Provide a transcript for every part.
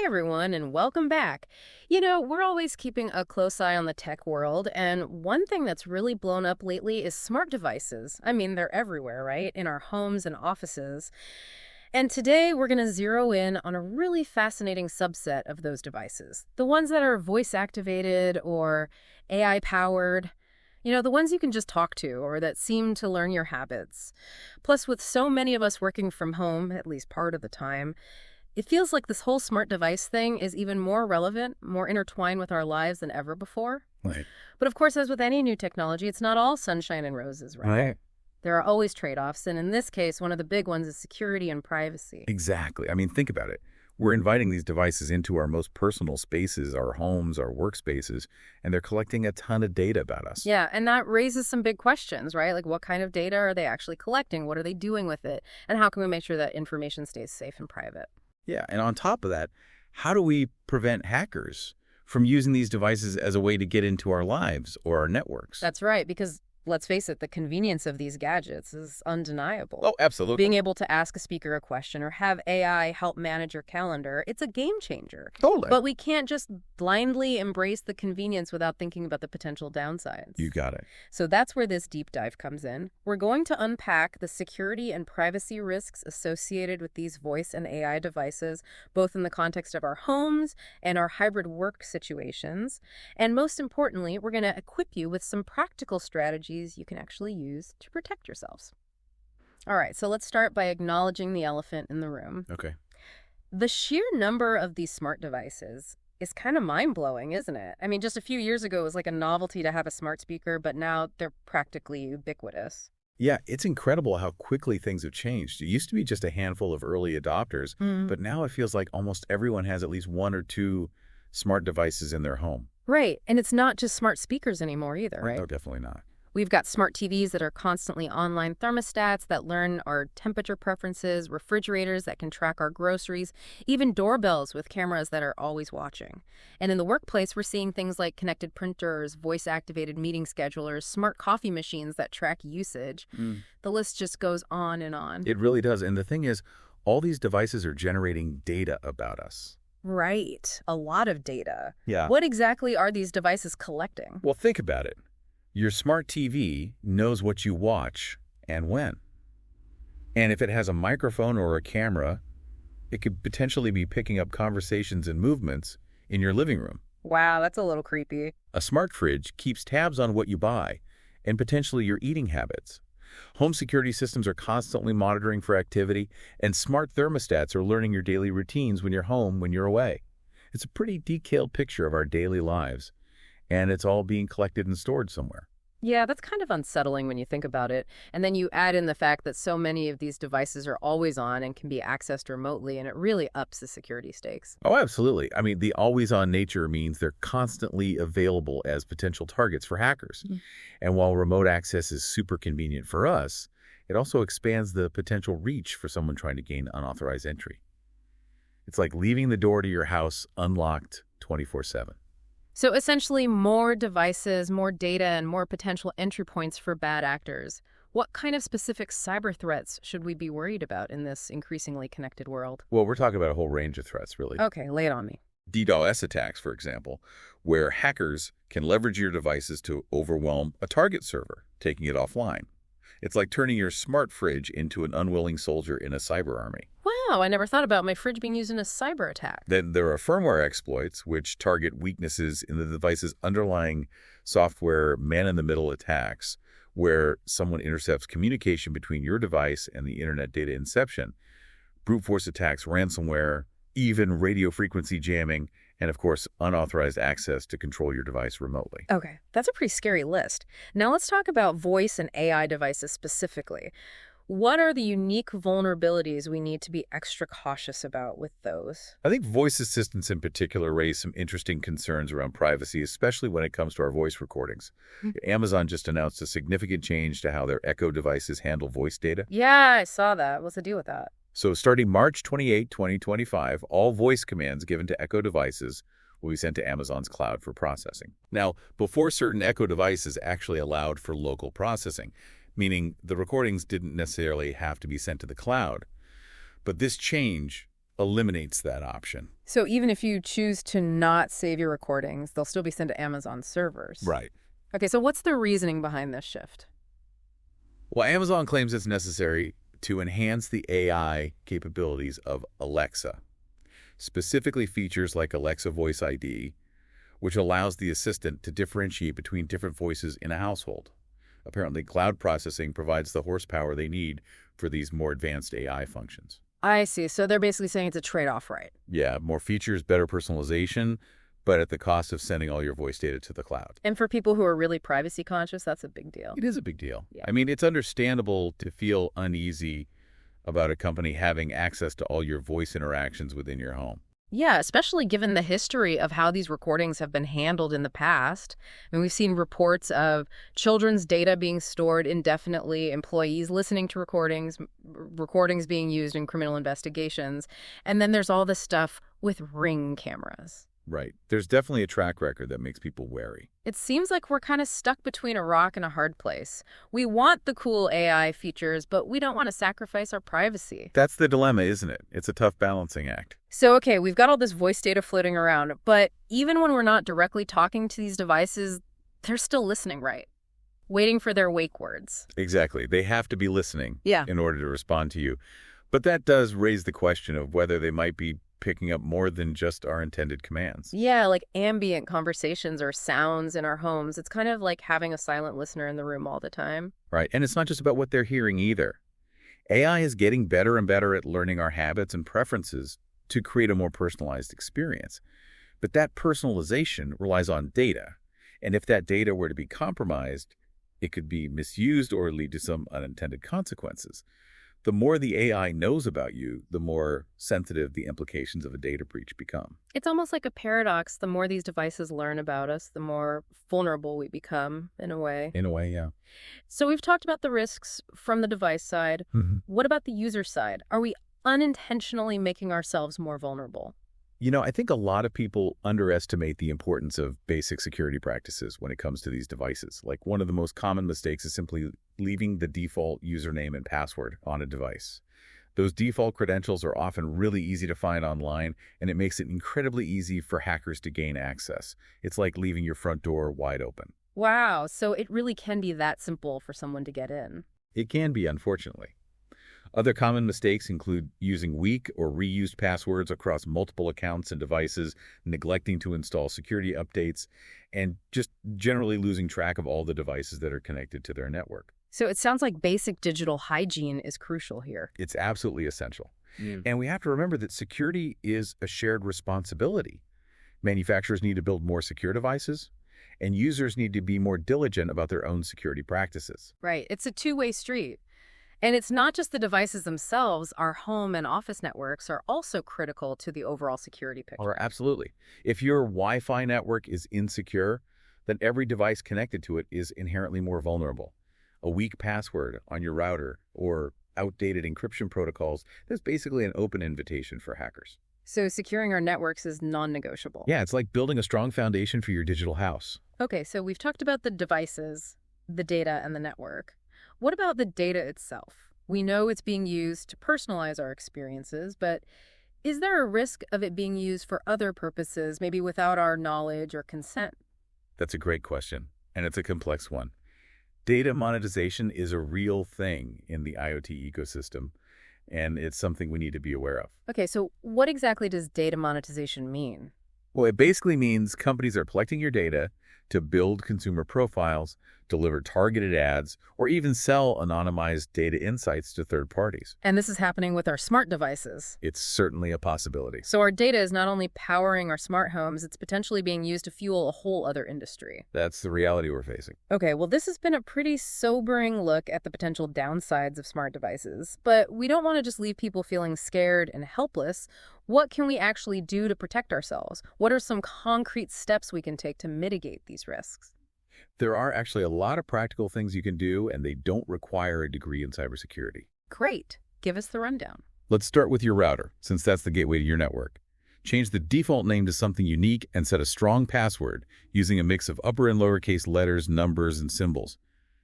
Hi, everyone, and welcome back. We're always keeping a close eye on the tech world, and one thing that's really blown up lately is smart devices. I mean, they're everywhere, right? In our homes and offices. And today, we're going to zero in on a really fascinating subset of those devices. The ones that are voice activated or AI powered. The ones you can just talk to or that seem to learn your habits. Plus, with so many of us working from home, at least part of the time, it feels like this whole smart device thing is even more relevant, more intertwined with our lives than ever before. Right. But of course, as with any new technology, it's not all sunshine and roses, right? Right. There are always trade-offs, and in this case, one of the big ones is security and privacy. Exactly. I mean, think about it. We're inviting these devices into our most personal spaces, our homes, our workspaces, and they're collecting a ton of data about us. Yeah, and that raises some big questions, right? Like, what kind of data are they actually collecting? What are they doing with it? And how can we make sure that information stays safe and private? Yeah, and on top of that, how do we prevent hackers from using these devices as a way to get into our lives or our networks? That's right, because let's face it, the convenience of these gadgets is undeniable. Oh, absolutely. Being able to ask a speaker a question or have AI help manage your calendar, it's a game changer. Totally. But we can't just blindly embrace the convenience without thinking about the potential downsides. You got it. So that's where this deep dive comes in. We're going to unpack the security and privacy risks associated with these voice and AI devices, both in the context of our homes and our hybrid work situations. And most importantly, we're going to equip you with some practical strategies you can actually use to protect yourselves. All right, so let's start by acknowledging the elephant in the room. Okay. The sheer number of these smart devices is kind of mind-blowing, isn't it? I mean, just a few years ago, it was like a novelty to have a smart speaker, but now they're practically ubiquitous. Yeah, it's incredible how quickly things have changed. It used to be just a handful of early adopters, but now it feels like almost everyone has at least one or two smart devices in their home. Right, and it's not just smart speakers anymore either, right? No, definitely not. We've got smart TVs that are constantly online thermostats that learn our temperature preferences, refrigerators that can track our groceries, even doorbells with cameras that are always watching. And in the workplace, we're seeing things like connected printers, voice-activated meeting schedulers, smart coffee machines that track usage. The list just goes on and on. It really does. And the thing is, all these devices are generating data about us. Right. A lot of data. Yeah. What exactly are these devices collecting? Well, think about it. Your smart TV knows what you watch and when. And if it has a microphone or a camera, it could potentially be picking up conversations and movements in your living room. Wow, that's a little creepy. A smart fridge keeps tabs on what you buy and potentially your eating habits. Home security systems are constantly monitoring for activity, and smart thermostats are learning your daily routines when you're home, when you're away. It's a pretty detailed picture of our daily lives, and it's all being collected and stored somewhere. Yeah, that's kind of unsettling when you think about it. And then you add in the fact that so many of these devices are always on and can be accessed remotely, and it really ups the security stakes. Oh, absolutely. I mean, the always-on nature means they're constantly available as potential targets for hackers. And while remote access is super convenient for us, it also expands the potential reach for someone trying to gain unauthorized entry. It's like leaving the door to your house unlocked 24/7. So essentially, more devices, more data, and more potential entry points for bad actors. What kind of specific cyber threats should we be worried about in this increasingly connected world? Well, we're talking about a whole range of threats, really. Okay, lay it on me. DDoS attacks, for example, where hackers can leverage your devices to overwhelm a target server, taking it offline. It's like turning your smart fridge into an unwilling soldier in a cyber army. Wow, I never thought about my fridge being used in a cyber attack. Then there are firmware exploits, which target weaknesses in the device's underlying software man-in-the-middle attacks, where someone intercepts communication between your device and the internet data inception. Brute force attacks, ransomware, even radio frequency jamming, and of course, unauthorized access to control your device remotely. Okay, that's a pretty scary list. Now let's talk about voice and AI devices specifically. What are the unique vulnerabilities we need to be extra cautious about with those? I think voice assistants in particular raise some interesting concerns around privacy, especially when it comes to our voice recordings. Amazon just announced a significant change to how their Echo devices handle voice data. Yeah, I saw that. What's the deal with that? So starting March 28, 2025, all voice commands given to Echo devices will be sent to Amazon's cloud for processing. Now, before certain Echo devices actually allowed for local processing, meaning the recordings didn't necessarily have to be sent to the cloud. But this change eliminates that option. So even if you choose to not save your recordings, they'll still be sent to Amazon servers. Right. Okay, so what's the reasoning behind this shift? Well, Amazon claims it's necessary to enhance the AI capabilities of Alexa, specifically features like Alexa Voice ID, which allows the assistant to differentiate between different voices in a household. Apparently, cloud processing provides the horsepower they need for these more advanced AI functions. I see. So they're basically saying it's a trade-off, right? Yeah, more features, better personalization, but at the cost of sending all your voice data to the cloud. And for people who are really privacy conscious, that's a big deal. It is a big deal. Yeah. I mean, it's understandable to feel uneasy about a company having access to all your voice interactions within your home. Yeah, especially given the history of how these recordings have been handled in the past. I mean, we've seen reports of children's data being stored indefinitely, employees listening to recordings being used in criminal investigations, and then there's all this stuff with Ring cameras. Right. There's definitely a track record that makes people wary. It seems like we're kind of stuck between a rock and a hard place. We want the cool AI features, but we don't want to sacrifice our privacy. That's the dilemma, isn't it? It's a tough balancing act. So, okay, we've got all this voice data floating around, but even when we're not directly talking to these devices, they're still listening, right? Waiting for their wake words. Exactly. They have to be listening Yeah. in order to respond to you. But that does raise the question of whether they might be picking up more than just our intended commands. Yeah, like ambient conversations or sounds in our homes. It's kind of like having a silent listener in the room all the time. Right. And it's not just about what they're hearing either. AI is getting better and better at learning our habits and preferences to create a more personalized experience. But that personalization relies on data. And if that data were to be compromised, it could be misused or lead to some unintended consequences. The more the AI knows about you, the more sensitive the implications of a data breach become. It's almost like a paradox. The more these devices learn about us, the more vulnerable we become, in a way. In a way, yeah. So we've talked about the risks from the device side. What about the user side? Are we unintentionally making ourselves more vulnerable? You know, I think a lot of people underestimate the importance of basic security practices when it comes to these devices. Like, one of the most common mistakes is simply leaving the default username and password on a device. Those default credentials are often really easy to find online, and it makes it incredibly easy for hackers to gain access. It's like leaving your front door wide open. Wow, so it really can be that simple for someone to get in. It can be, unfortunately. Other common mistakes include using weak or reused passwords across multiple accounts and devices, neglecting to install security updates, and just generally losing track of all the devices that are connected to their network. So it sounds like basic digital hygiene is crucial here. It's absolutely essential. And we have to remember that security is a shared responsibility. Manufacturers need to build more secure devices, and users need to be more diligent about their own security practices. Right, it's a two-way street. And it's not just the devices themselves. Our home and office networks are also critical to the overall security picture. Or absolutely. If your Wi-Fi network is insecure, then every device connected to it is inherently more vulnerable. A weak password on your router or outdated encryption protocols, that's basically an open invitation for hackers. So securing our networks is non-negotiable. Yeah, it's like building a strong foundation for your digital house. Okay, so we've talked about the devices, the data, and the network. What about the data itself? We know it's being used to personalize our experiences, but is there a risk of it being used for other purposes, maybe without our knowledge or consent? That's a great question, and it's a complex one. Data monetization is a real thing in the IoT ecosystem, and it's something we need to be aware of. Okay, so what exactly does data monetization mean? Well, it basically means companies are collecting your data to build consumer profiles, deliver targeted ads, or even sell anonymized data insights to third parties. And this is happening with our smart devices. It's certainly a possibility. So our data is not only powering our smart homes, it's potentially being used to fuel a whole other industry. That's the reality we're facing. Okay, well, this has been a pretty sobering look at the potential downsides of smart devices. But we don't want to just leave people feeling scared and helpless. What can we actually do to protect ourselves? What are some concrete steps we can take to mitigate these risks? There are actually a lot of practical things you can do, and they don't require a degree in cybersecurity. Great. Give us the rundown. Let's start with your router, since that's the gateway to your network. Change the default name to something unique and set a strong password using a mix of upper and lowercase letters, numbers, and symbols.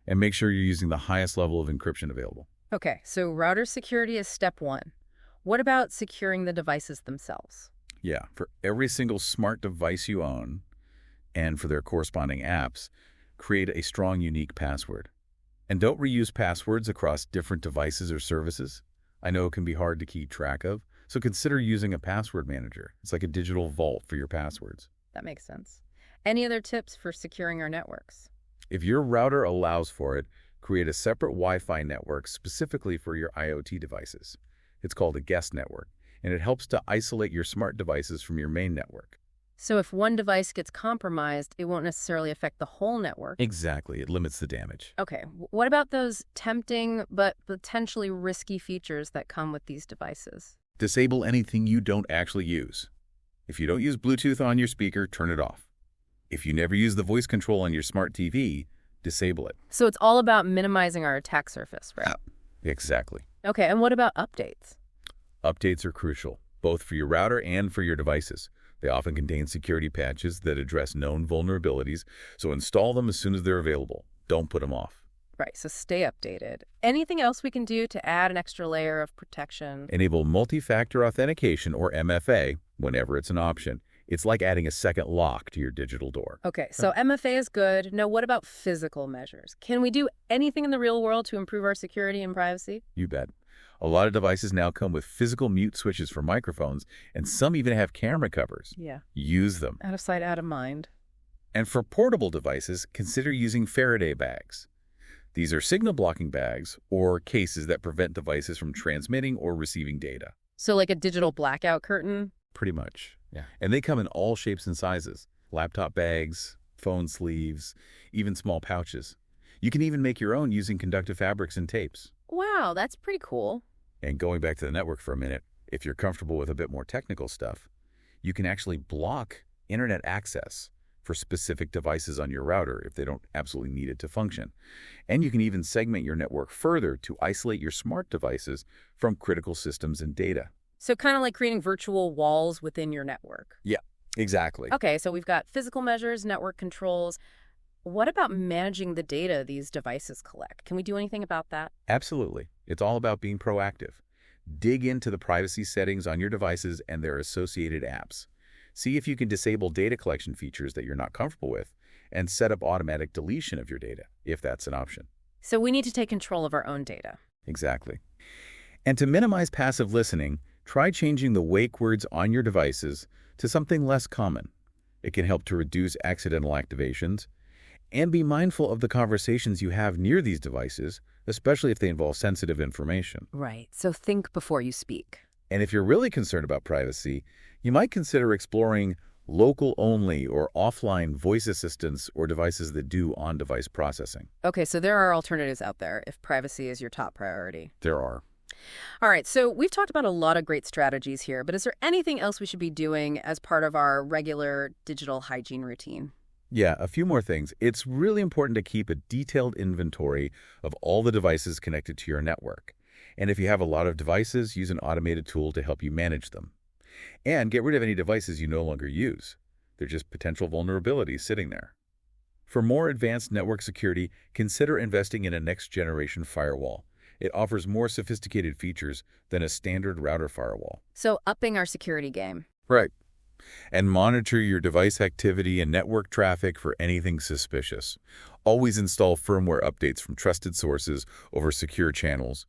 And make sure you're using the highest level of encryption available. Okay, so router security is step one. What about securing the devices themselves? Yeah, for every single smart device you own and for their corresponding apps, create a strong, unique password. And don't reuse passwords across different devices or services. I know it can be hard to keep track of, so consider using a password manager. It's like a digital vault for your passwords. That makes sense. Any other tips for securing our networks? If your router allows for it, create a separate Wi-Fi network specifically for your IoT devices. It's called a guest network, and it helps to isolate your smart devices from your main network. So if one device gets compromised, it won't necessarily affect the whole network. Exactly. It limits the damage. Okay, what about those tempting but potentially risky features that come with these devices? Disable anything you don't actually use. If you don't use Bluetooth on your speaker, turn it off. If you never use the voice control on your smart TV, disable it. So it's all about minimizing our attack surface, right? Exactly. Okay, and what about updates? Updates are crucial, both for your router and for your devices. They often contain security patches that address known vulnerabilities, so install them as soon as they're available. Don't put them off. Right, so stay updated. Anything else we can do to add an extra layer of protection? Enable multi-factor authentication, or MFA, whenever it's an option. It's like adding a second lock to your digital door. Okay, so MFA is good. Now, what about physical measures? Can we do anything in the real world to improve our security and privacy? You bet. A lot of devices now come with physical mute switches for microphones, and some even have camera covers. Yeah. Use them. Out of sight, out of mind. And for portable devices, consider using Faraday bags. These are signal blocking bags or cases that prevent devices from transmitting or receiving data. So like a digital blackout curtain? Pretty much. Yeah. And they come in all shapes and sizes. Laptop bags, phone sleeves, even small pouches. You can even make your own using conductive fabrics and tapes. Wow, that's pretty cool. And going back to the network for a minute, if you're comfortable with a bit more technical stuff, you can actually block internet access for specific devices on your router if they don't absolutely need it to function. And you can even segment your network further to isolate your smart devices from critical systems and data. So kind of like creating virtual walls within your network. Yeah, exactly. Okay, so we've got physical measures, network controls. What about managing the data these devices collect? Can we do anything about that? Absolutely. It's all about being proactive. Dig into the privacy settings on your devices and their associated apps. See if you can disable data collection features that you're not comfortable with and set up automatic deletion of your data, if that's an option. So we need to take control of our own data. Exactly. And to minimize passive listening, try changing the wake words on your devices to something less common. It can help to reduce accidental activations. And be mindful of the conversations you have near these devices, especially if they involve sensitive information. Right, so think before you speak. And if you're really concerned about privacy, you might consider exploring local-only or offline voice assistants or devices that do on-device processing. Okay, so there are alternatives out there if privacy is your top priority. There are. All right, so we've talked about a lot of great strategies here, but is there anything else we should be doing as part of our regular digital hygiene routine? Yeah, a few more things. It's really important to keep a detailed inventory of all the devices connected to your network. And if you have a lot of devices, use an automated tool to help you manage them. And get rid of any devices you no longer use. They're just potential vulnerabilities sitting there. For more advanced network security, consider investing in a next-generation firewall. It offers more sophisticated features than a standard router firewall. So upping our security game. Right. And monitor your device activity and network traffic for anything suspicious. Always install firmware updates from trusted sources over secure channels.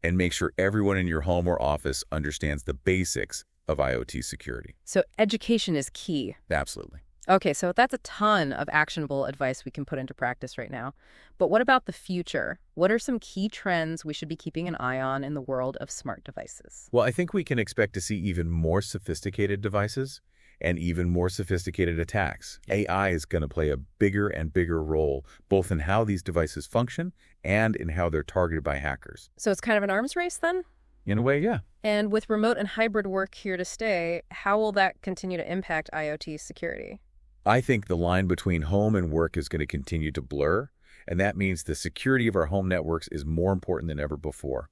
And make sure everyone in your home or office understands the basics of IoT security. So education is key. Absolutely. Okay, so that's a ton of actionable advice we can put into practice right now. But what about the future? What are some key trends we should be keeping an eye on in the world of smart devices? Well, I think we can expect to see even more sophisticated devices and even more sophisticated attacks. AI is going to play a bigger and bigger role, both in how these devices function and in how they're targeted by hackers. So it's kind of an arms race then? In a way, yeah. And with remote and hybrid work here to stay, how will that continue to impact IoT security? I think the line between home and work is going to continue to blur, and that means the security of our home networks is more important than ever before.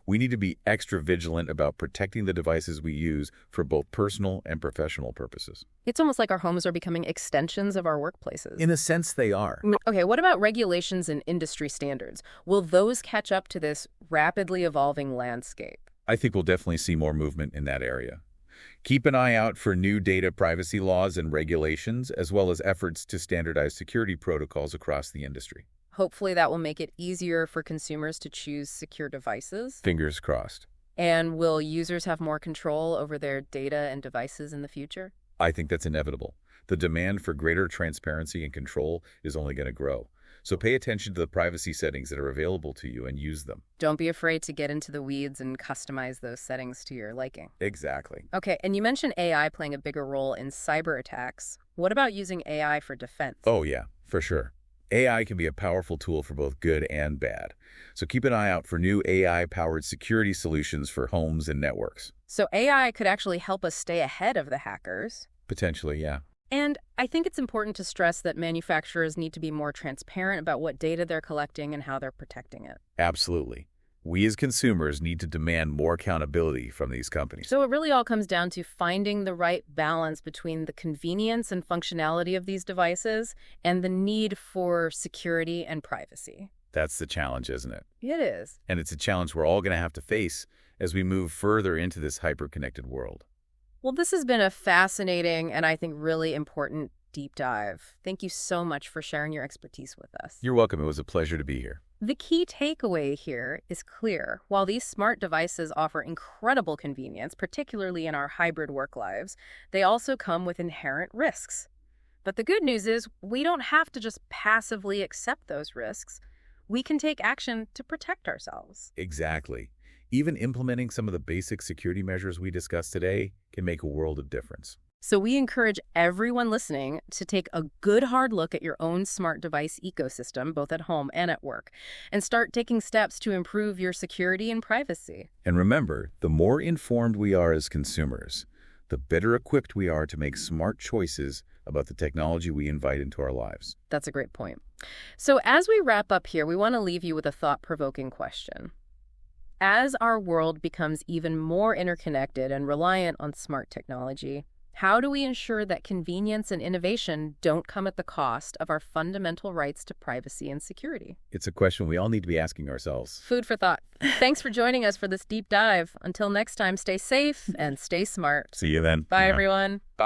We need to be extra vigilant about protecting the devices we use for both personal and professional purposes. It's almost like our homes are becoming extensions of our workplaces. In a sense, they are. Okay, what about regulations and industry standards? Will those catch up to this rapidly evolving landscape? I think we'll definitely see more movement in that area. Keep an eye out for new data privacy laws and regulations, as well as efforts to standardize security protocols across the industry. Hopefully that will make it easier for consumers to choose secure devices. Fingers crossed. And will users have more control over their data and devices in the future? I think that's inevitable. The demand for greater transparency and control is only going to grow. So pay attention to the privacy settings that are available to you and use them. Don't be afraid to get into the weeds and customize those settings to your liking. Exactly. Okay, and you mentioned AI playing a bigger role in cyber attacks. What about using AI for defense? Oh, yeah, for sure. AI can be a powerful tool for both good and bad. So keep an eye out for new AI-powered security solutions for homes and networks. So AI could actually help us stay ahead of the hackers. Potentially, yeah. And I think it's important to stress that manufacturers need to be more transparent about what data they're collecting and how they're protecting it. Absolutely. We as consumers need to demand more accountability from these companies. So it really all comes down to finding the right balance between the convenience and functionality of these devices and the need for security and privacy. That's the challenge, isn't it? It is. And it's a challenge we're all going to have to face as we move further into this hyper-connected world. Well, this has been a fascinating and I think really important deep dive. Thank you so much for sharing your expertise with us. You're welcome. It was a pleasure to be here. The key takeaway here is clear. While these smart devices offer incredible convenience, particularly in our hybrid work lives, they also come with inherent risks. But the good news is we don't have to just passively accept those risks. We can take action to protect ourselves. Exactly. Even implementing some of the basic security measures we discussed today can make a world of difference. So we encourage everyone listening to take a good hard look at your own smart device ecosystem, both at home and at work, and start taking steps to improve your security and privacy. And remember, the more informed we are as consumers, the better equipped we are to make smart choices about the technology we invite into our lives. That's a great point. So as we wrap up here, we want to leave you with a thought-provoking question. As our world becomes even more interconnected and reliant on smart technology, how do we ensure that convenience and innovation don't come at the cost of our fundamental rights to privacy and security? It's a question we all need to be asking ourselves. Food for thought. Thanks for joining us for this deep dive. Until next time, stay safe and stay smart. See you then. Bye, everyone. Bye.